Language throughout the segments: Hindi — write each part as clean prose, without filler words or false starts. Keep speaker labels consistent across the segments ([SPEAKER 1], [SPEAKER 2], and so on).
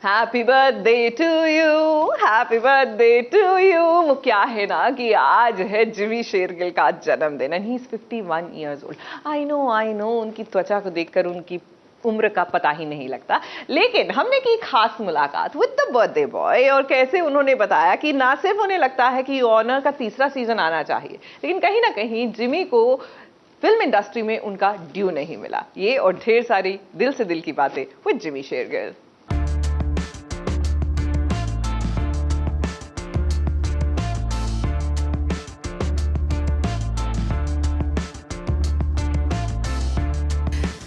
[SPEAKER 1] Happy birthday to you, happy birthday to you. वो क्या है ना कि आज है जिमी शेरगिल का जन्मदिन and he is 51 years old. I know उनकी त्वचा को देखकर उनकी उम्र का पता ही नहीं लगता, लेकिन हमने की खास मुलाकात विद द बर्थडे बॉय और कैसे उन्होंने बताया कि ना सिर्फ उन्हें लगता है कि ऑनर का तीसरा सीजन आना चाहिए, लेकिन कहीं ना कहीं जिमी को फिल्म इंडस्ट्री में उनका ड्यू नहीं मिला। ये और ढेर सारी दिल से दिल की बातें with Jimmy Shergill.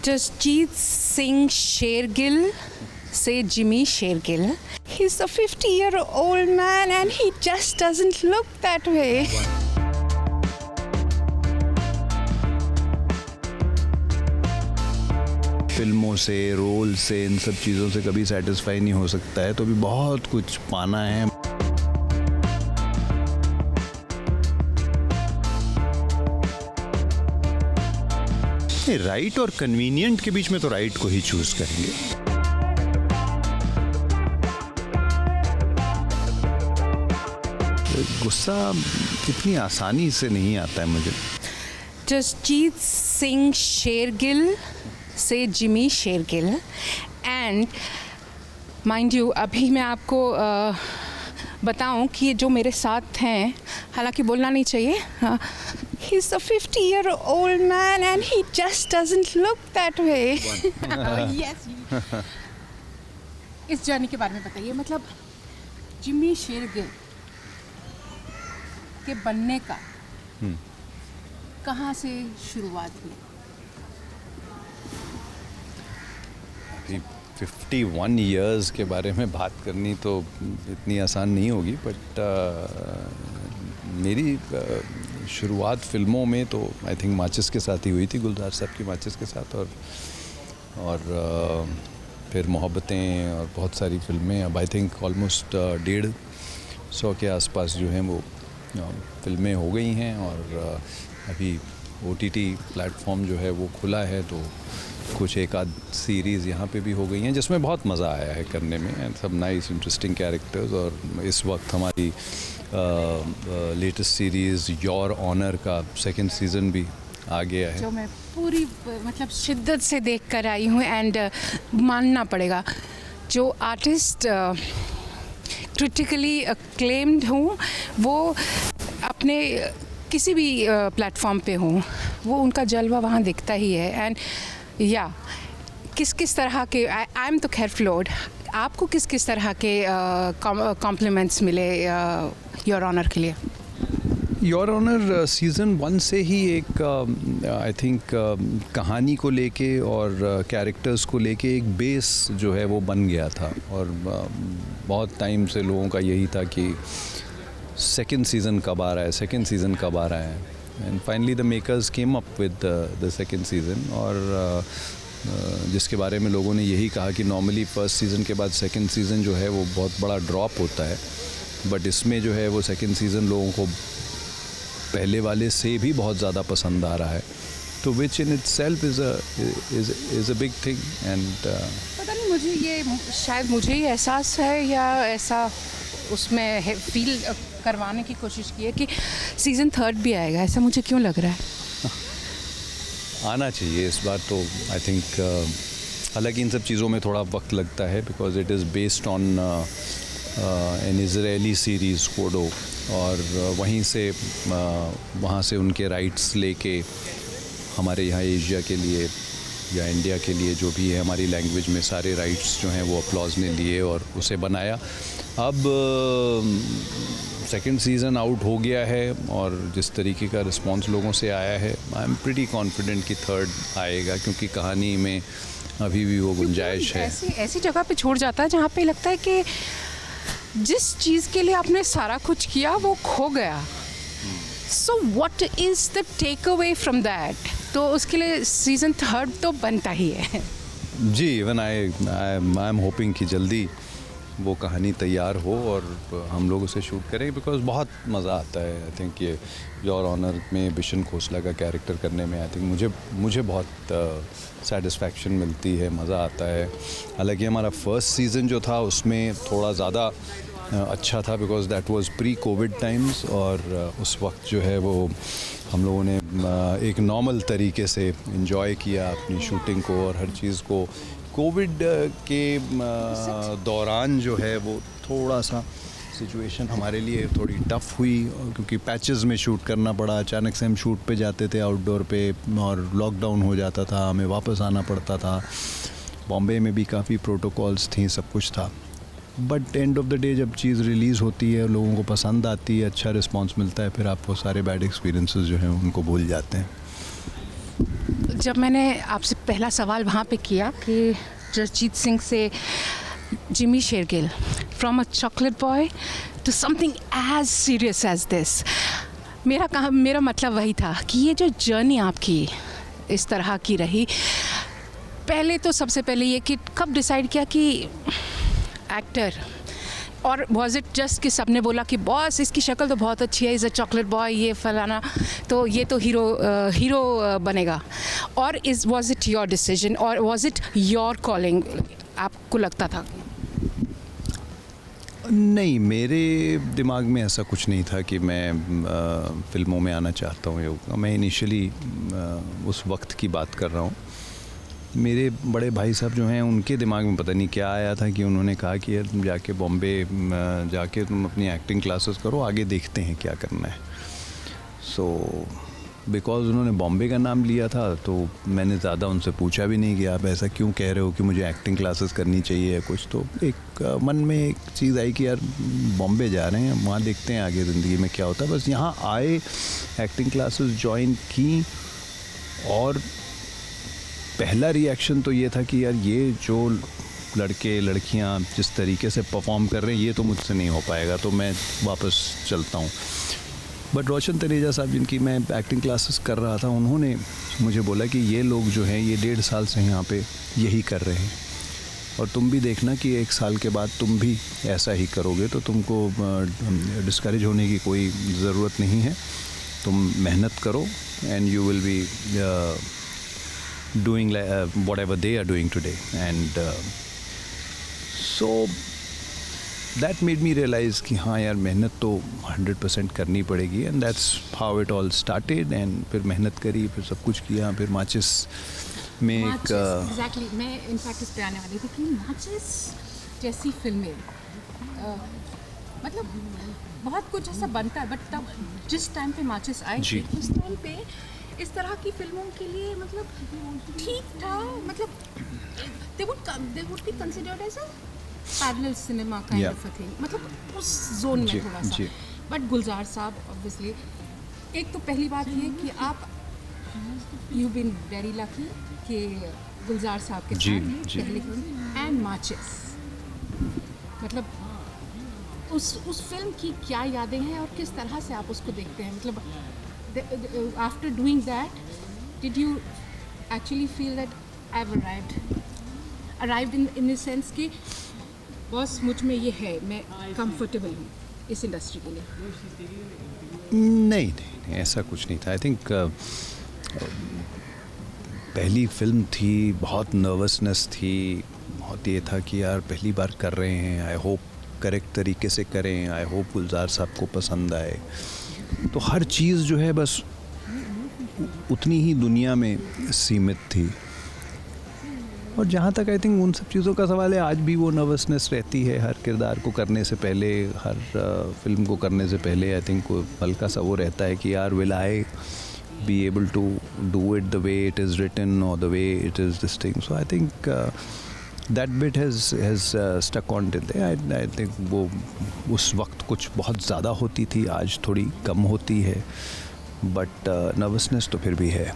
[SPEAKER 2] Jasjeet Singh Shergill say Jimmy Shergill. He's a 50-year-old man and he just doesn't look that way.
[SPEAKER 3] फिल्मों से, रोल से, इन सब चीज़ों से कभी सेटिस्फाई नहीं हो सकता है, तो भी बहुत कुछ पाना है। राइट और कन्वीनियंट के बीच में तो राइट को ही चूज करेंगे। गुस्सा इतनी आसानी से नहीं आता है मुझे।
[SPEAKER 2] Jasjeet Singh Shergill say Jimmy Shergill and mind you अभी मैं आपको बताऊं कि ये जो मेरे साथ हैं, हालांकि बोलना नहीं चाहिए, he's a 50-year-old man and he just doesn't look that way. Yes. इस जर्नी के बारे में बताइए, मतलब जिमी शेरगिल के बनने का कहाँ से शुरुआत हुई?
[SPEAKER 3] 51 इयर्स के बारे में बात करनी तो इतनी आसान नहीं होगी, बट मेरी शुरुआत फिल्मों में तो आई थिंक माचिस के साथ ही हुई थी, गुलजार साहब की माचिस के साथ, और फिर मोहब्बतें और बहुत सारी फिल्में। अब आई थिंक ऑलमोस्ट 150 के आसपास जो हैं वो फिल्में हो गई हैं, और अभी OTT प्लेटफॉर्म जो है वो खुला है, तो कुछ एक आध सीरीज़ यहाँ पे भी हो गई हैं जिसमें बहुत मज़ा आया है करने में, एंड सब नाइस इंटरेस्टिंग कैरेक्टर्स। और इस वक्त हमारी लेटेस्ट सीरीज़ योर ऑनर का सेकंड सीज़न भी आ गया है,
[SPEAKER 2] जो मैं पूरी मतलब शिद्दत से देख कर आई हूँ। एंड मानना पड़ेगा, जो आर्टिस्ट क्रिटिकली अक्लेम्ड हूँ, वो अपने किसी भी प्लेटफॉर्म पे हूँ, वो उनका जलवा वहाँ दिखता ही है। एंड या किस तरह के आई एम तो खैर फ्लोर्ड, आपको किस तरह के कॉम्प्लीमेंट्स मिले योर ऑनर के लिए?
[SPEAKER 3] योर ऑनर सीज़न 1 से ही एक आई थिंक कहानी को लेके और कैरेक्टर्स को लेके एक बेस जो है वो बन गया था, और बहुत टाइम से लोगों का यही था कि सेकंड सीज़न कब आ रहा है, सेकंड सीज़न कब आ रहा है। And finally the makers came up with the second season, और जिसके बारे में लोगों ने यही कहा कि नॉर्मली फर्स्ट सीज़न के बाद सेकंड सीज़न जो है वो बहुत बड़ा ड्रॉप होता है, बट इसमें जो है वो सेकंड सीज़न लोगों को पहले वाले से भी बहुत ज़्यादा पसंद आ रहा है, तो which in itself is a big thing. And
[SPEAKER 2] पता नहीं, मुझे ये शायद मुझे ही एहसास है या ऐसा उसमें फील करवाने की कोशिश की है कि सीज़न 3 भी आएगा, ऐसा मुझे क्यों लग रहा है?
[SPEAKER 3] आना चाहिए इस बार तो आई थिंक, हालांकि इन सब चीज़ों में थोड़ा वक्त लगता है, because it is based on an Israeli series कोडो, और वहीं से वहाँ से उनके राइट्स लेके हमारे यहाँ एशिया के लिए या इंडिया के लिए जो भी है हमारी लैंग्वेज में सारे राइट्स जो हैं वो अपलॉज ने लिए और उसे बनाया। अब सेकंड सीज़न आउट हो गया है, और जिस तरीके का रिस्पांस लोगों से आया है, आई एम प्रीटी कॉन्फिडेंट कि थर्ड आएगा, क्योंकि कहानी में अभी भी वो गुंजाइश है।
[SPEAKER 2] ऐसी जगह पे छोड़ जाता है जहाँ पे लगता है कि जिस चीज़ के लिए आपने सारा कुछ किया वो खो गया। So what is the take away from that? तो उसके लिए सीज़न 3 तो बनता ही है।
[SPEAKER 3] जी, इवन आई एम होपिंग कि जल्दी वो कहानी तैयार हो और हम लोग उसे शूट करें, बिकॉज बहुत मज़ा आता है। आई थिंक ये योर ऑनर में बिशन खोसला का कैरेक्टर करने में आई थिंक मुझे बहुत सेटिस्फैक्शन मिलती है, मज़ा आता है। हालांकि हमारा फर्स्ट सीज़न जो था उसमें थोड़ा ज़्यादा अच्छा था, because that was pre Covid times, और उस वक्त जो है वो हम लोगों ने एक नॉर्मल तरीके से इन्जॉय किया अपनी शूटिंग को और हर चीज़ को। कोविड के दौरान जो है वो थोड़ा सा सिचुएशन हमारे लिए थोड़ी टफ़ हुई, क्योंकि पैचेस में शूट करना पड़ा। अचानक से हम शूट पे जाते थे आउटडोर पे और लॉकडाउन हो जाता था, हमें वापस आना पड़ता था। बॉम्बे में भी काफ़ी प्रोटोकॉल्स थी, सब कुछ था। But end of the day जब चीज़ रिलीज़ होती है, लोगों को पसंद आती है, अच्छा रिस्पांस मिलता है, फिर आप वो सारे बैड एक्सपीरियंसेस जो हैं उनको भूल जाते हैं।
[SPEAKER 2] जब मैंने आपसे पहला सवाल वहाँ पे किया कि जसजीत सिंह से Jimmy Shergill, from a chocolate boy to something as serious as this, मेरा मतलब वही था कि ये जो जर्नी आपकी इस तरह की रही, पहले तो सबसे पहले ये कि कब डिसाइड किया कि एक्टर, और वॉज इट जस्ट कि सबने बोला कि बॉस इसकी शक्ल तो बहुत अच्छी है, इज़ अ चॉकलेट बॉय, ये फलाना, तो ये तो हीरो बनेगा, और वॉज इट योर डिसीजन और वॉज इट योर कॉलिंग, आपको लगता था?
[SPEAKER 3] नहीं, मेरे दिमाग में ऐसा कुछ नहीं था कि मैं फ़िल्मों में आना चाहता हूँ। मैं इनिशियली उस वक्त की बात कर रहा हूँ। मेरे बड़े भाई साहब जो हैं उनके दिमाग में पता नहीं क्या आया था कि उन्होंने कहा कि यार तुम जाके बॉम्बे जाके तुम अपनी एक्टिंग क्लासेस करो, आगे देखते हैं क्या करना है। सो बिकॉज़ उन्होंने बॉम्बे का नाम लिया था तो मैंने ज़्यादा उनसे पूछा भी नहीं कि आप ऐसा क्यों कह रहे हो कि मुझे एक्टिंग क्लासेस करनी चाहिए या कुछ। तो एक मन में एक चीज़ आई कि यार बॉम्बे जा रहे हैं, वहाँ देखते हैं आगे ज़िंदगी में क्या होता है। बस यहाँ आए, एक्टिंग क्लासेस ज्वाइन की, और पहला रिएक्शन तो ये था कि यार ये जो लड़के लड़कियां जिस तरीके से परफॉर्म कर रहे हैं ये तो मुझसे नहीं हो पाएगा, तो मैं वापस चलता हूँ। बट रोशन तनेजा साहब जिनकी मैं एक्टिंग क्लासेस कर रहा था, उन्होंने मुझे बोला कि ये लोग जो हैं ये 1.5 साल से यहाँ पे यही कर रहे हैं, और तुम भी देखना कि 1 साल के बाद तुम भी ऐसा ही करोगे, तो तुमको डिस्करेज होने की कोई ज़रूरत नहीं है। तुम मेहनत करो and you will be doing whatever they are doing today, and so that made me realize कि हाँ यार मेहनत तो 100% करनी पड़ेगी, and that's how it all started। and फिर मेहनत करी, फिर सब कुछ किया, फिर माचिस में एक
[SPEAKER 2] एग्जैक्टली मैं इनफैक्ट इस पे आने वाली थी कि माचिस जैसी फिल्में मतलब बहुत कुछ ऐसा बनता है, बट तब जिस टाइम पे माचिस आई थी उस टाइम पे इस तरह की फिल्मों के लिए मतलब ठीक था, मतलब they would be considered as a parallel cinema kind of a thing, मतलब उस जोन में थोड़ा सा। बट गुलजार साहब ऑब्वियसली, एक तो पहली बात ये कि आप यू बीन वेरी लकी कि गुलजार साहब के साथ पहली फिल्म एंड माचिस, मतलब उस फिल्म की क्या यादें हैं और किस तरह से आप उसको देखते हैं? मतलब after doing that, did you actually feel that I've arrived in the sense कि बस मुझ में ये है, मैं comfortable हूँ इस इंडस्ट्री के लिए?
[SPEAKER 3] नहीं, ऐसा कुछ नहीं था। आई थिंक पहली फिल्म थी, बहुत नर्वसनेस थी, बहुत ये था कि यार पहली बार कर रहे हैं, आई होप करेक्ट तरीके से करें, आई होप गुलजार साहब को पसंद आए। तो हर चीज़ जो है बस उतनी ही दुनिया में सीमित थी। और जहाँ तक आई थिंक उन सब चीज़ों का सवाल है, आज भी वो नर्वसनेस रहती है हर किरदार को करने से पहले, हर फिल्म को करने से पहले। आई थिंक हल्का सा वो रहता है कि यार will I be able to do it the way it is written और the way it is this thing. So I think that bit has stuck on till there. I think वो उस वक्त कुछ बहुत ज़्यादा होती थी, आज थोड़ी कम होती है, बट नर्वसनेस तो फिर भी है।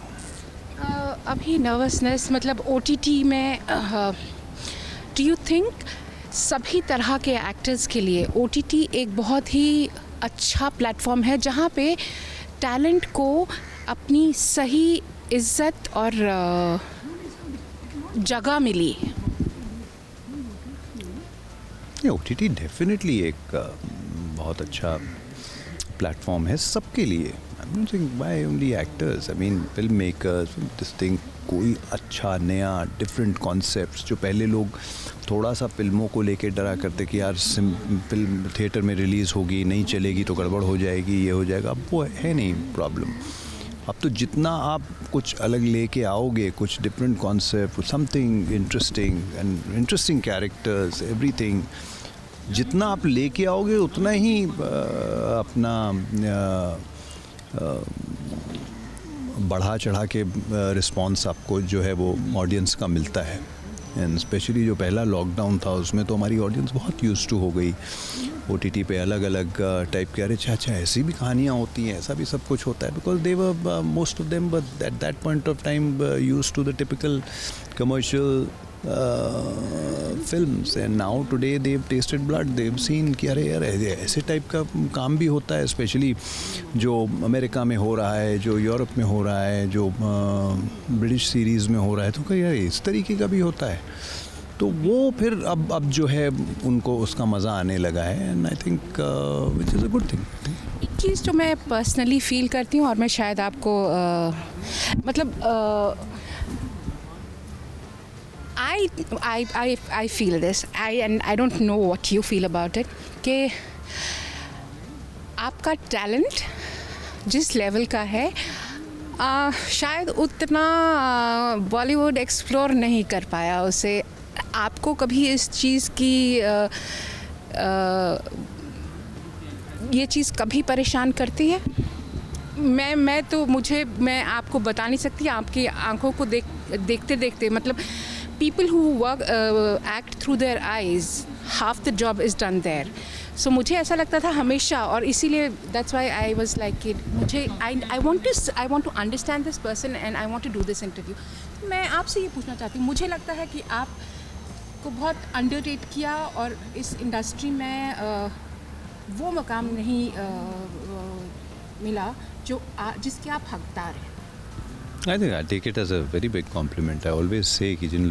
[SPEAKER 2] अभी नर्वसनेस मतलब OTT में डू यू थिंक सभी तरह के एक्टर्स के लिए OTT एक बहुत ही अच्छा प्लेटफॉर्म है जहाँ पे टैलेंट को अपनी सही इज्जत और जगह मिली?
[SPEAKER 3] OTT डेफिनेटली एक बहुत अच्छा प्लेटफॉर्म है सबके लिए. I don't think why only actors. I mean film makers, this thing, कोई अच्छा नया डिफरेंट कॉन्सेप्ट्स जो पहले लोग थोड़ा सा फिल्मों को लेके डरा करते कि यार फिल्म थिएटर में रिलीज़ होगी, नहीं चलेगी तो गड़बड़ हो जाएगी, ये हो जाएगा. अब वो है नहीं प्रॉब्लम. अब तो जितना आप कुछ अलग लेके आओगे, कुछ different concept, something interesting characters, everything, जितना आप लेके आओगे उतना ही अपना बढ़ा चढ़ा के रिस्पॉन्स आपको जो है वो ऑडियंस का मिलता है. एंड स्पेशली जो पहला लॉकडाउन था उसमें तो हमारी ऑडियंस बहुत यूज्ड टू हो गई OTT पे अलग अलग टाइप के. अरे अच्छा ऐसी भी कहानियाँ होती हैं, ऐसा भी सब कुछ होता है. Because they were most of them but at that point of time used to the typical commercial films. And now today they have tested blood, they have seen कि अरे यार ऐसे टाइप का काम भी होता है. स्पेशली जो अमेरिका में हो रहा है, जो यूरोप में हो रहा है, जो ब्रिटिश सीरीज़ में हो रहा है, तो कहीं यार इस तरीके का भी होता है. तो वो फिर अब जो है उनको उसका मज़ा आने लगा है. And I think which is a good thing.
[SPEAKER 2] एक चीज़ जो मैं पर्सनली फील करती हूँ और मैं शायद आपको मतलब I feel this. I don't know what you feel about it. कि आपका टैलेंट जिस लेवल का है शायद उतना बॉलीवुड एक्सप्लोर नहीं कर पाया उसे. आपको कभी इस चीज़ की ये चीज़ कभी परेशान करती है? मैं आपको बता नहीं सकती. आपकी आंखों को देखते देखते मतलब people who work act through their eyes, half the job is done there. So मुझे ऐसा लगता था हमेशा, और इसीलिए that's why I was like it. मुझे I want to understand this person and I want to do this interview. मैं आपसे ये पूछना चाहती हूँ, मुझे लगता है कि आपको बहुत अंडररेट किया और इस इंडस्ट्री में वो मकाम नहीं मिला जो जिसके आप हकदार हैं.
[SPEAKER 3] I think I take it as a very big compliment. I always say कि जिन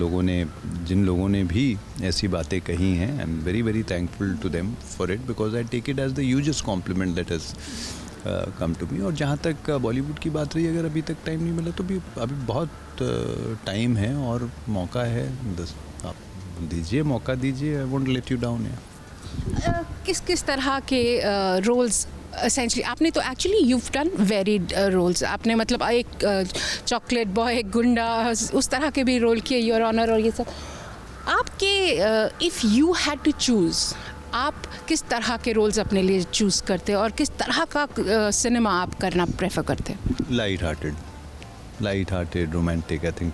[SPEAKER 3] लोगों ने भी ऐसी बातें कही हैं, I'm very very thankful to them for it because I take it as the hugest compliment that has come to me. और जहाँ तक बॉलीवुड की बात रही, अगर अभी तक टाइम नहीं मिला तो भी अभी बहुत टाइम है और मौका है. आप दीजिए, मौका दीजिए. I won't let you down.
[SPEAKER 2] किस तरह के रोल्स एसेंशली आपने तो actually you've done varied roles. आपने मतलब एक चॉकलेट बॉय, एक गुंडा, उस तरह के भी रोल किए, योर ऑनर और ये सब. आपके if you had to choose, आप किस तरह के रोल्स अपने लिए चूज़ करते और किस तरह का सिनेमा आप करना प्रेफर करते?
[SPEAKER 3] Light hearted romantic. I think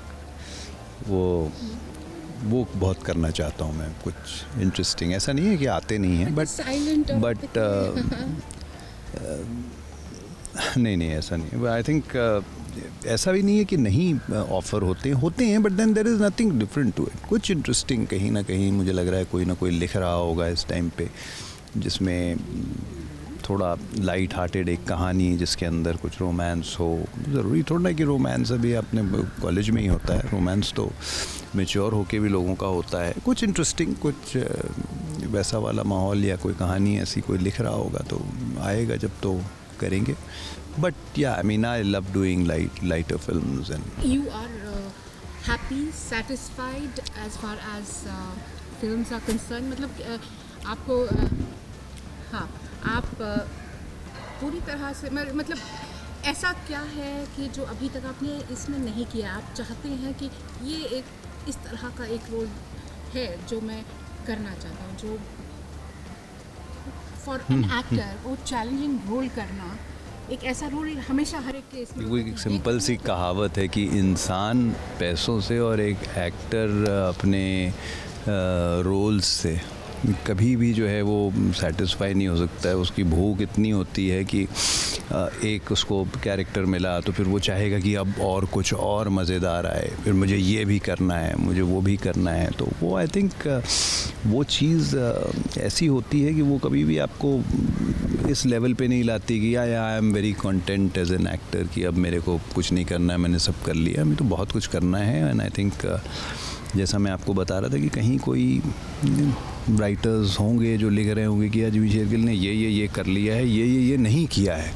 [SPEAKER 3] वो बहुत करना चाहता हूँ मैं. कुछ इंटरेस्टिंग, ऐसा नहीं है कि आते नहीं हैं, बट नहीं ऐसा नहीं. आई थिंक ऐसा भी नहीं है कि नहीं ऑफ़र होते हैं, but then there is nothing different to it. कुछ इंटरेस्टिंग कहीं ना कहीं मुझे लग रहा है कोई ना कोई लिख रहा होगा इस टाइम पे, जिसमें थोड़ा लाइट हार्टेड एक कहानी जिसके अंदर कुछ रोमांस हो. ज़रूरी थोड़ा ना कि रोमांस अभी अपने कॉलेज में ही होता है. रोमांस तो मैच्योर होके भी लोगों का होता है. कुछ इंटरेस्टिंग, कुछ वैसा वाला माहौल या कोई कहानी ऐसी कोई लिख रहा होगा तो आएगा जब तो करेंगे. But yeah I mean I love doing lighter films. And
[SPEAKER 2] you are happy, satisfied as far as films are concern? मतलब आपको हाँ, आप पूरी तरह से मतलब ऐसा क्या है कि जो अभी तक आपने इसमें नहीं किया, आप चाहते हैं कि ये एक इस तरह का एक रोल है जो मैं करना चाहता हूँ, जो फॉर एन एक्टर वो चैलेंजिंग रोल करना, एक ऐसा रोल हमेशा हर एक के इसमें.
[SPEAKER 3] वो एक सिंपल सी कहावत है कि इंसान पैसों से और एक एक्टर अपने रोल्स से कभी भी जो है वो सेटिस्फाई नहीं हो सकता है. उसकी भूख इतनी होती है कि एक उसको कैरेक्टर मिला तो फिर वो चाहेगा कि अब और कुछ और मज़ेदार आए, फिर मुझे ये भी करना है, मुझे वो भी करना है. तो वो आई थिंक वो चीज़ ऐसी होती है कि वो कभी भी आपको इस लेवल पे नहीं लाती कि I am very content as an actor कि अब मेरे को कुछ नहीं करना है, मैंने सब कर लिया. हमें तो बहुत कुछ करना है. एंड आई थिंक जैसा मैं आपको बता रहा था कि कहीं कोई राइटर्स होंगे जो लिख रहे होंगे कि जिमी शेरगिल ने ये कर लिया है, ये नहीं किया है,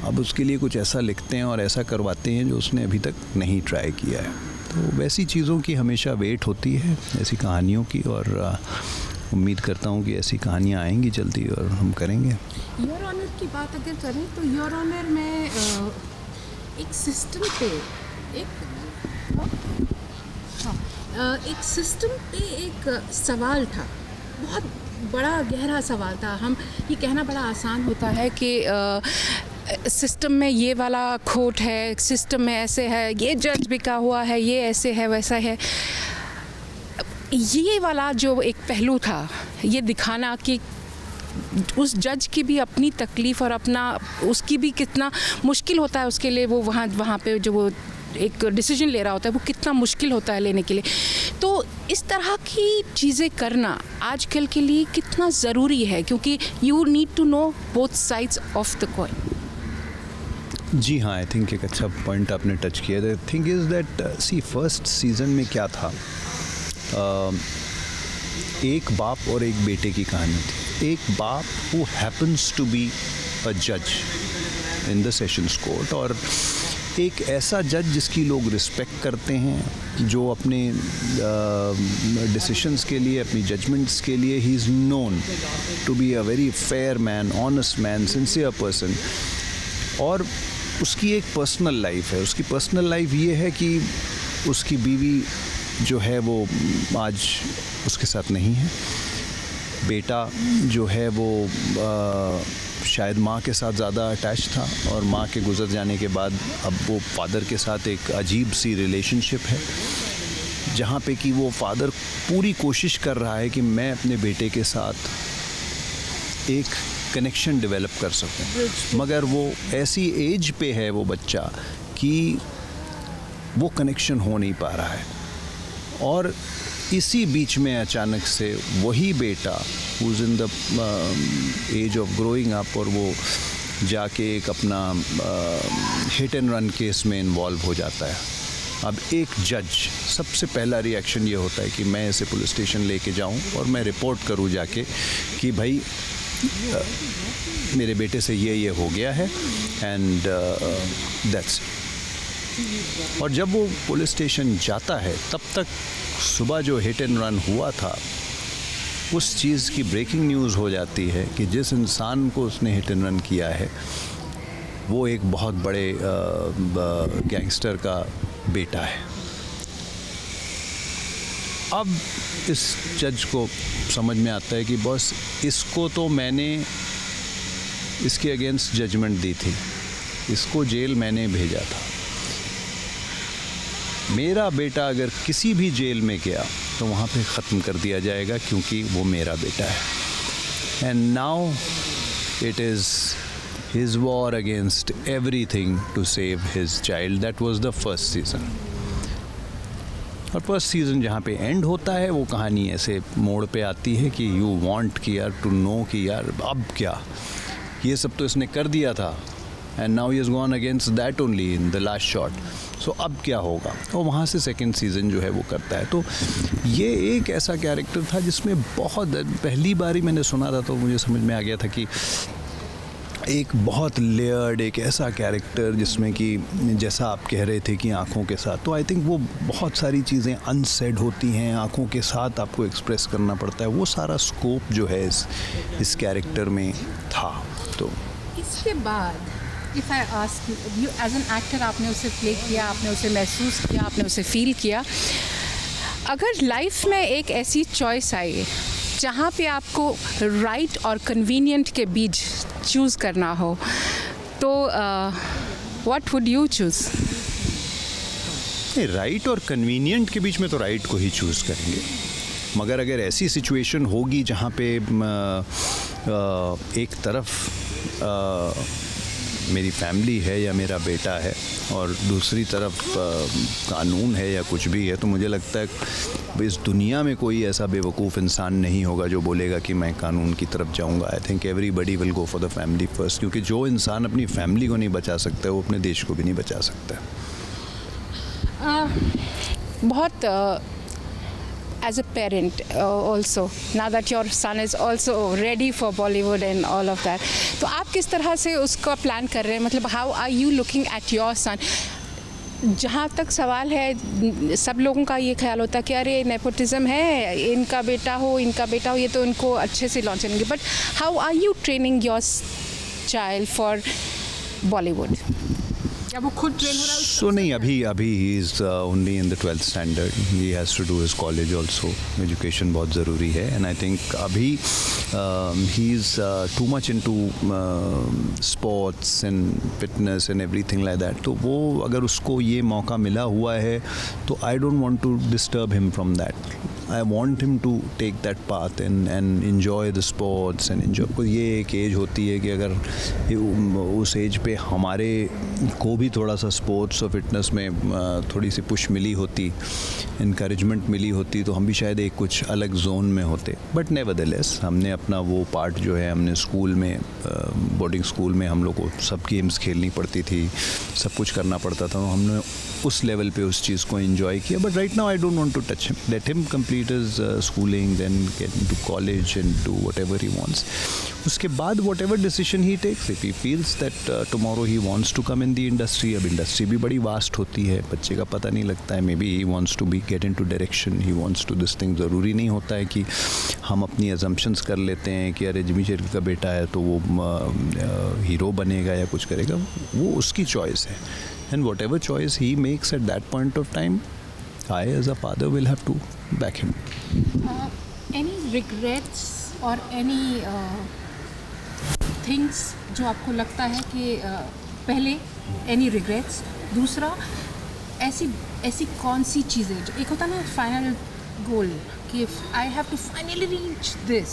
[SPEAKER 3] अब उसके लिए कुछ ऐसा लिखते हैं और ऐसा करवाते हैं जो उसने अभी तक नहीं ट्राई किया है। तो वैसी चीज़ों की हमेशा वेट होती है, ऐसी कहानियों की, और उम्मीद करता हूँ कि ऐसी कहानियाँ आएंगी जल्दी और हम करेंगे।
[SPEAKER 2] योर ऑनर की बात अगर करें तो योर ऑनर में एक सिस्टम पे एक सवाल था, बहुत बड़ा गहरा सवाल था। हम ये कहना बड़ा आसान होता है कि सिस्टम में ये वाला खोट है, सिस्टम में ऐसे है, ये जज बिका हुआ है, ये ऐसे है, वैसा है। ये वाला जो एक पहलू था, ये दिखाना कि उस जज की भी अपनी तकलीफ़ और अपना उसकी भी कितना मुश्किल होता है उसके लिए, वो वहाँ पे जो वो एक डिसीजन ले रहा होता है वो कितना मुश्किल होता है लेने के लिए। तो इस तरह की चीज़ें करना आजकल के लिए कितना ज़रूरी है, क्योंकि you need to know both sides of the coin.
[SPEAKER 3] जी हाँ, आई थिंक एक अच्छा पॉइंट आपने टच किया। The thing is that see first season में क्या था, एक बाप और एक बेटे की कहानी थी। एक बाप who happens to be a जज इन द सेशंस कोर्ट, और एक ऐसा जज जिसकी लोग रिस्पेक्ट करते हैं, जो अपने डिसीशंस के लिए, अपनी जजमेंट्स के लिए he is known to be a very fair man, honest man, sincere person. और उसकी एक पर्सनल लाइफ है। उसकी पर्सनल लाइफ ये है कि उसकी बीवी जो है वो आज उसके साथ नहीं है, बेटा जो है वो शायद माँ के साथ ज़्यादा अटैच था, और माँ के गुज़र जाने के बाद अब वो फादर के साथ एक अजीब सी रिलेशनशिप है, जहाँ पे कि वो फादर पूरी कोशिश कर रहा है कि मैं अपने बेटे के साथ एक कनेक्शन डेवलप कर सकूं, मगर वो ऐसी एज पे है वो बच्चा कि वो कनेक्शन हो नहीं पा रहा है। और इसी बीच में अचानक से वही बेटा who's in the age of growing up, और वो जाके एक अपना हिट एंड रन केस में इन्वॉल्व हो जाता है। अब एक जज, सबसे पहला रिएक्शन ये होता है कि मैं इसे पुलिस स्टेशन लेके जाऊं और मैं रिपोर्ट करूं जाके कि भाई मेरे बेटे से ये हो गया है, एंड दैट्स। और जब वो पुलिस स्टेशन जाता है, तब तक सुबह जो हिट एंड रन हुआ था उस चीज़ की ब्रेकिंग न्यूज़ हो जाती है कि जिस इंसान को उसने हिट एंड रन किया है वो एक बहुत बड़े गैंगस्टर का बेटा है। अब इस जज को समझ में आता है कि बस इसको तो मैंने इसके अगेंस्ट जजमेंट दी थी, इसको जेल मैंने भेजा था, मेरा बेटा अगर किसी भी जेल में गया तो वहाँ पे ख़त्म कर दिया जाएगा क्योंकि वो मेरा बेटा है। And now it is his war against everything to save his child. That was the first season. और फर्स्ट सीज़न जहाँ पे एंड होता है वो कहानी ऐसे मोड़ पे आती है कि यू वांट कि यार टू नो कि यार अब क्या, ये सब तो इसने कर दिया था, and now he has gone against that only in the last shot, so अब क्या होगा। और वहाँ से सेकंड सीज़न जो है वो करता है। तो ये एक ऐसा कैरेक्टर था जिसमें बहुत, पहली बार ही मैंने सुना था तो मुझे समझ में आ गया था कि एक बहुत लेयर्ड, एक ऐसा कैरेक्टर जिसमें कि जैसा आप कह रहे थे कि आँखों के साथ, तो आई थिंक वो बहुत सारी चीज़ें अनसेड होती हैं, आँखों के साथ आपको एक्सप्रेस करना पड़ता है, वो सारा स्कोप जो है इस कैरेक्टर में था। तो
[SPEAKER 2] इसके बाद if I ask you as an actor, आपने उसे प्ले किया, आपने उसे महसूस किया, आपने उसे फील किया, अगर लाइफ में एक ऐसी चॉइस आई जहाँ पे आपको राइट और कन्वीनियंट के बीच चूज़ करना हो, तो what would you choose?
[SPEAKER 3] Right और कन्वीनियंट के बीच में तो राइट को ही चूज़ करेंगे, मगर अगर ऐसी सिचुएशन होगी जहाँ पे एक तरफ मेरी फैमिली है या मेरा बेटा है और दूसरी तरफ कानून है या कुछ भी है, तो मुझे लगता है इस दुनिया में कोई ऐसा बेवकूफ़ इंसान नहीं होगा जो बोलेगा कि मैं कानून की तरफ जाऊंगा। I think everybody will go for the family first, क्योंकि जो इंसान अपनी फैमिली को नहीं बचा सकता है वो अपने देश को भी नहीं बचा सकता है।
[SPEAKER 2] बहुत as a parent also, now that your son is also ready for Bollywood and all of that, तो आप किस तरह से उसका प्लान कर रहे हैं? मतलब how are you looking at your son? जहाँ तक सवाल है, सब लोगों का ये ख्याल होता है कि अरे नेपोटिज्म है, इनका बेटा हो ये तो इनको अच्छे से लॉन्च करेंगे, but how are you training your child for Bollywood? क्या वो खुद ट्रेन हो रहा है?
[SPEAKER 3] सो नहीं, अभी he is only in the 12th standard, he has to do his college also, education बहुत ज़रूरी है, एंड आई थिंक अभी he is too much into sports and fitness and everything like that, तो वो अगर उसको ये मौका मिला हुआ है तो I don't want to disturb him from that. I want him to take that path and enjoy the sports and enjoy. तो ये एक एज होती है कि अगर उस एज पे हमारे को भी थोड़ा सा स्पोर्ट्स और फिटनेस में थोड़ी सी पुश मिली होती, इनकरेजमेंट मिली होती, तो हम भी शायद एक कुछ अलग जोन में होते. बट नेवरदलेस हमने अपना वो पार्ट जो है, हमने स्कूल में, बोर्डिंग स्कूल में हम लोग को सब गेम्स खेलनी पड़ती थी, सब कुछ करना पड़ता था, हमने उस लेवल पे उस चीज़ को एंजॉय किया. But right now I don't want to touch him, let him complete his schooling, then get into college and do whatever he wants. उसके बाद whatever decision he takes, if he feels that tomorrow he wants to come in the industry, अब इंडस्ट्री भी बड़ी वास्ट होती है, बच्चे का पता नहीं लगता है, maybe he wants to be get into direction, he wants to this thing. ज़रूरी नहीं होता है कि हम अपनी assumptions कर लेते हैं कि अरे जिमी शेरगिल का बेटा है तो वो हीरो बनेगा या कुछ करेगा, वो उसकी चॉइस है, and whatever choice he makes at that point of time, I as a father will have to back him.
[SPEAKER 2] Any regrets or any things जो आपको लगता है कि पहले any regrets, दूसरा ऐसी कौन सी चीज़ें, जो एक होता ना फाइनल गोल कि I have to finally reach this,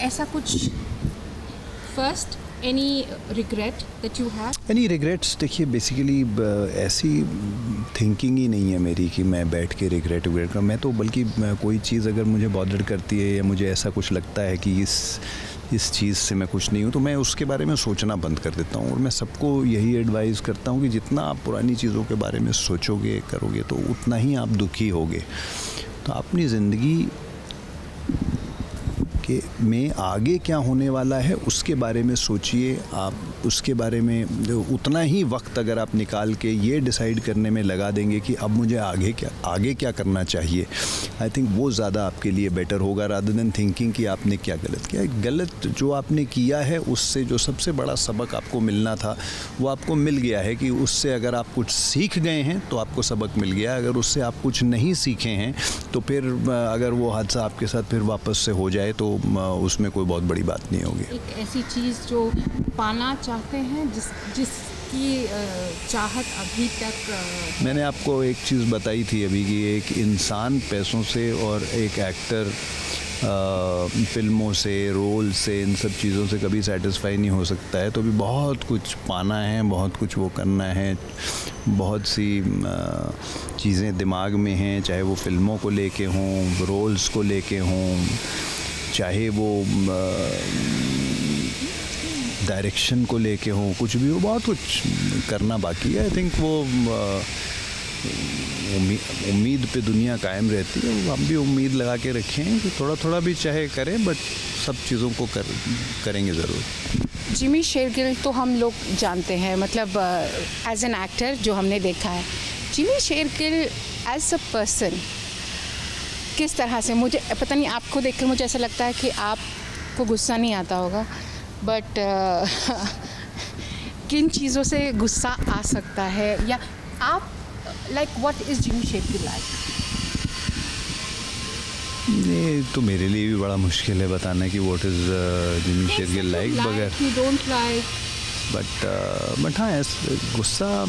[SPEAKER 2] ऐसा कुछ? First, any regret that you have?
[SPEAKER 3] Any regrets? देखिए बेसिकली ऐसी थिंकिंग ही नहीं है मेरी कि मैं बैठ के रिग्रेट कर, मैं तो बल्कि कोई चीज़ अगर मुझे बॉदर करती है या मुझे ऐसा कुछ लगता है कि इस चीज़ से मैं खुश नहीं हूँ, तो मैं उसके बारे में सोचना बंद कर देता हूँ. और मैं सबको यही एडवाइस करता हूँ कि जितना आप पुरानी चीज़ों के बारे में सोचोगे करोगे तो उतना ही आप दुखी होगे. तो अपनी ज़िंदगी कि में आगे क्या होने वाला है उसके बारे में सोचिए. आप उसके बारे में उतना ही वक्त अगर आप निकाल के ये डिसाइड करने में लगा देंगे कि अब मुझे आगे क्या करना चाहिए, आई थिंक वो ज़्यादा आपके लिए बेटर होगा, रादर देन थिंकिंग कि आपने क्या गलत किया. गलत जो आपने किया है उससे जो सबसे बड़ा सबक आपको मिलना था वो आपको मिल गया है, कि उससे अगर आप कुछ सीख गए हैं तो आपको सबक मिल गया. अगर उससे आप कुछ नहीं सीखे हैं तो फिर अगर वो हादसा आपके साथ फिर वापस से हो जाए तो उसमें कोई बहुत बड़ी बात नहीं होगी.
[SPEAKER 2] एक ऐसी चीज़ जो पाना चाहते हैं जिसकी चाहत अभी तक,
[SPEAKER 3] मैंने आपको एक चीज़ बताई थी अभी कि एक इंसान पैसों से और एक एक्टर फिल्मों से, रोल से, इन सब चीज़ों से कभी सेटिस्फाई नहीं हो सकता है. तो भी बहुत कुछ पाना है, बहुत कुछ वो करना है, बहुत सी चीज़ें दिमाग में हैं, चाहे वो फिल्मों को लेके हों, रोल्स को लेके हों, चाहे वो डायरेक्शन को लेके हो, कुछ भी हो, बहुत कुछ करना बाकी है. आई थिंक वो उम्मीद पे दुनिया कायम रहती है. हम भी उम्मीद लगा के रखें कि थोड़ा थोड़ा भी चाहे करें, बट सब चीज़ों को करेंगे ज़रूर.
[SPEAKER 2] जिमी शेरगिल तो हम लोग जानते हैं, मतलब एज एन एक्टर जो हमने देखा है. Jimmy Shergill as a person किस तरह से, मुझे पता नहीं, आपको देखकर मुझे ऐसा लगता है कि आपको गुस्सा नहीं आता होगा, बट किन चीज़ों से गुस्सा आ सकता है, या आप like what is Jimmy Shergill like?
[SPEAKER 3] ये तो मेरे लिए भी बड़ा मुश्किल है बताना कि what is Jimmy Shergill like, but हाँ, गुस्सा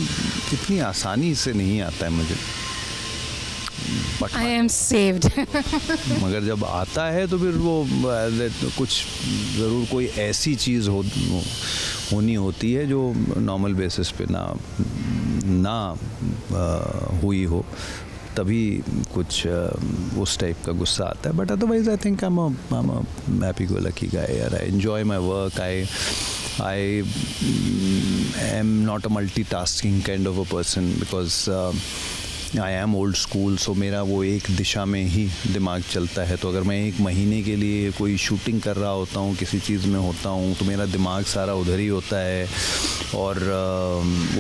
[SPEAKER 3] इतनी आसानी से नहीं आता है मुझे.
[SPEAKER 2] I am saved.
[SPEAKER 3] मगर जब आता है तो फिर वो कुछ ज़रूर कोई ऐसी चीज़ होनी होती है जो नॉर्मल बेसिस पे ना हुई हो, तभी कुछ उस टाइप का गुस्सा आता है. But otherwise I think I am a happy go lucky guy. यार, I enjoy my work. I am not a multitasking kind of a person because I am old school, so मेरा वो एक दिशा में ही दिमाग चलता है। तो अगर मैं एक महीने के लिए कोई शूटिंग कर रहा होता हूँ, किसी चीज़ में होता हूँ, तो मेरा दिमाग सारा उधर ही होता है। और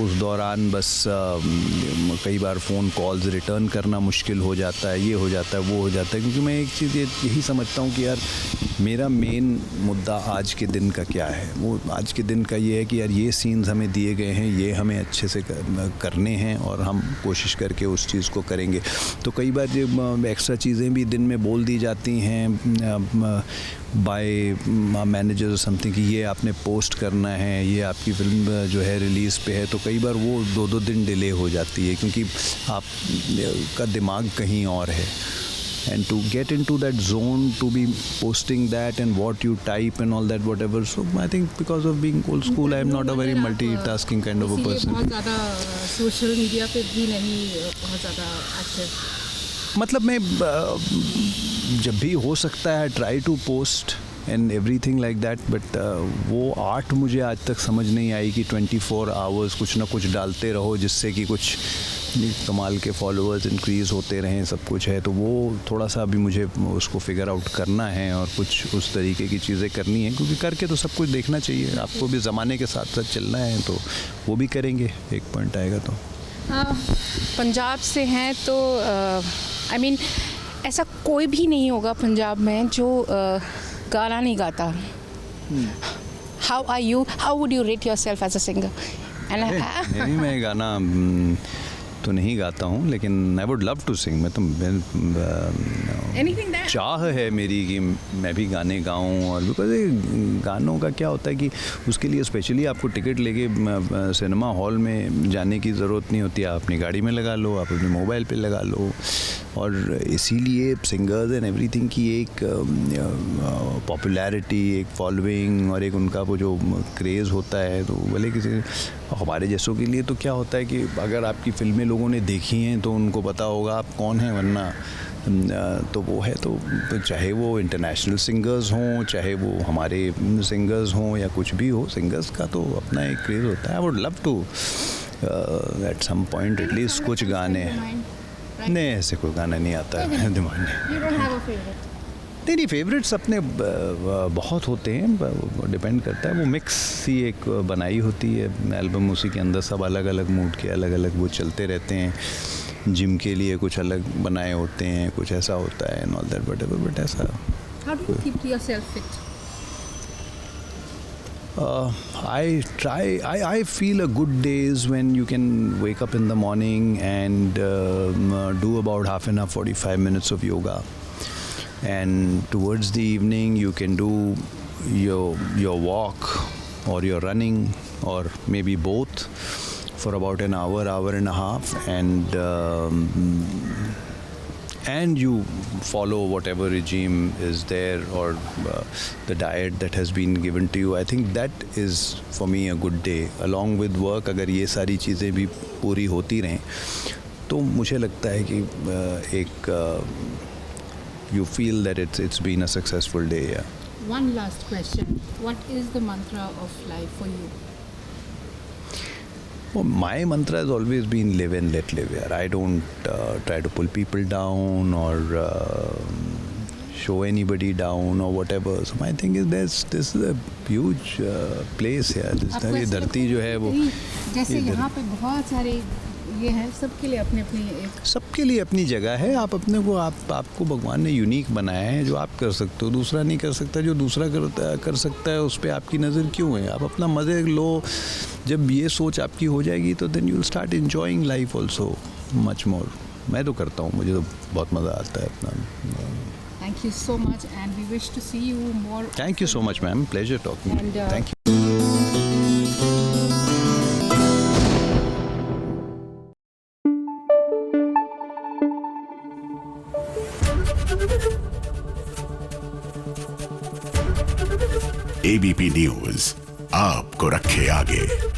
[SPEAKER 3] उस दौरान बस कई बार फ़ोन कॉल्स रिटर्न करना मुश्किल हो जाता है, ये हो जाता है, वो हो जाता है, क्योंकि मैं एक चीज़ यही समझता हूँ कि यार मेरा मेन मुद्दा आज के दिन का क्या है। वो आज के दिन का ये है कि यार ये सीन्स हमें दिए गए हैं, ये हमें अच्छे से करने हैं और हम कोशिश करके उस चीज़ को करेंगे। तो कई बार ये एक्स्ट्रा चीज़ें भी दिन में बोल दी जाती हैं बाय मैनेजर और समथिंग कि ये आपने पोस्ट करना है, ये आपकी फिल्म जो है रिलीज़ पे है। तो कई बार वो 2-2 दिन डिले हो जाती है, क्योंकि आपका दिमाग कहीं और है। And to get into that zone, to be posting that and what you type and all that, whatever. So I think because of being old school, I am not a very multitasking kind of a person.
[SPEAKER 2] बहुत ज़्यादा सोशल मीडिया पे भी नहीं बहुत ज़्यादा एक्टिव।
[SPEAKER 3] मतलब मैं जब भी हो सकता है try to post and everything like that, but वो आर्ट मुझे आज तक समझ नहीं आई कि 24 आवर्स कुछ ना कुछ डालते रहो जिससे कि कुछ कमाल के फॉलोअर्स इंक्रीज़ होते रहें, सब कुछ है। तो वो थोड़ा सा अभी मुझे उसको फिगर आउट करना है और कुछ उस तरीके की चीज़ें करनी है, क्योंकि करके तो सब कुछ देखना चाहिए। आपको भी ज़माने के साथ साथ चलना है, तो वो भी करेंगे, एक पॉइंट आएगा तो।
[SPEAKER 2] पंजाब से हैं तो आई मीन ऐसा कोई भी नहीं होगा पंजाब में जो गाना नहीं गाता। How are you, how would you rate yourself as a singer?
[SPEAKER 3] नहीं, मैं गाना तो नहीं गाता हूँ, लेकिन I would love to sing. मैं तो चाह है मेरी कि मैं भी गाने गाऊँ। और बिकॉज गानों का क्या होता है कि उसके लिए स्पेशली आपको टिकट लेके सिनेमा हॉल में जाने की ज़रूरत नहीं होती। आप अपनी गाड़ी में लगा लो, आप अपने मोबाइल पे लगा लो। और इसीलिए सिंगर्स एंड एवरीथिंग की एक पॉपुलैरिटी, एक फॉलोइंग और एक उनका वो जो क्रेज़ होता है, तो भले किसी हमारे जैसों के लिए तो क्या होता है कि अगर आपकी फिल्में लोगों ने देखी हैं तो उनको पता होगा आप कौन हैं, वरना तो वो है। तो चाहे वो इंटरनेशनल सिंगर्स हों, चाहे वो हमारे सिंगर्स हों या कुछ भी हो, सिंगर्स का तो अपना एक क्रेज़ होता है। I would love to at some point at least कुछ गाने। नहीं, ऐसे कोई गाना नहीं आता है मेरे दिमाग में। नहीं, फेवरेट्स अपने बहुत होते हैं, डिपेंड करता है। वो मिक्स ही एक बनाई होती है एल्बम, उसी के अंदर सब अलग अलग मूड के अलग अलग वो चलते रहते हैं। जिम के लिए कुछ अलग बनाए होते हैं, कुछ ऐसा होता है एंड ऑल दैट, बट ऐसा।
[SPEAKER 2] How do you keep yourself fit?
[SPEAKER 3] I feel a good days when you can wake up in the morning and do about half an hour, 45 minutes of yoga, and towards the evening you can do your walk or your running or maybe both for about an hour and a half, and you follow whatever regime is there or the diet that has been given to you. I think that is for me a good day along with work. अगर ये सारी चीज़ें भी पूरी होती रहें तो मुझे लगता है कि एक you feel that it's been a successful day. Yeah.
[SPEAKER 2] One last question. What is the mantra of life for you?
[SPEAKER 3] Well, my mantra has always been live and let live. Yeah. I don't try to pull people down or show anybody down or whatever. So my thing is this is a huge place here. ये धरती जो है वो
[SPEAKER 2] जैसे यहाँ पे बहुत सारे ये हैं, सबके लिए अपनी अपनी एक
[SPEAKER 3] सबके लिए अपनी जगह है। आप अपने को आपको भगवान ने यूनिक बनाया है, जो आप कर सकते हो दूसरा नहीं कर सकता। जो दूसरा कर सकता है उस पर आपकी नज़र क्यों है? आप अपना मज़े लो। जब ये सोच आपकी हो जाएगी तो then you will start enjoying life also much more. मैं तो करता हूँ, मुझे तो बहुत मज़ा आता है अपना।
[SPEAKER 2] Thank you so much and we wish to see you more.
[SPEAKER 3] Thank you so much, ma'am. Pleasure talking.
[SPEAKER 2] And,
[SPEAKER 3] Thank you.
[SPEAKER 4] ABP news आपको रखे आगे।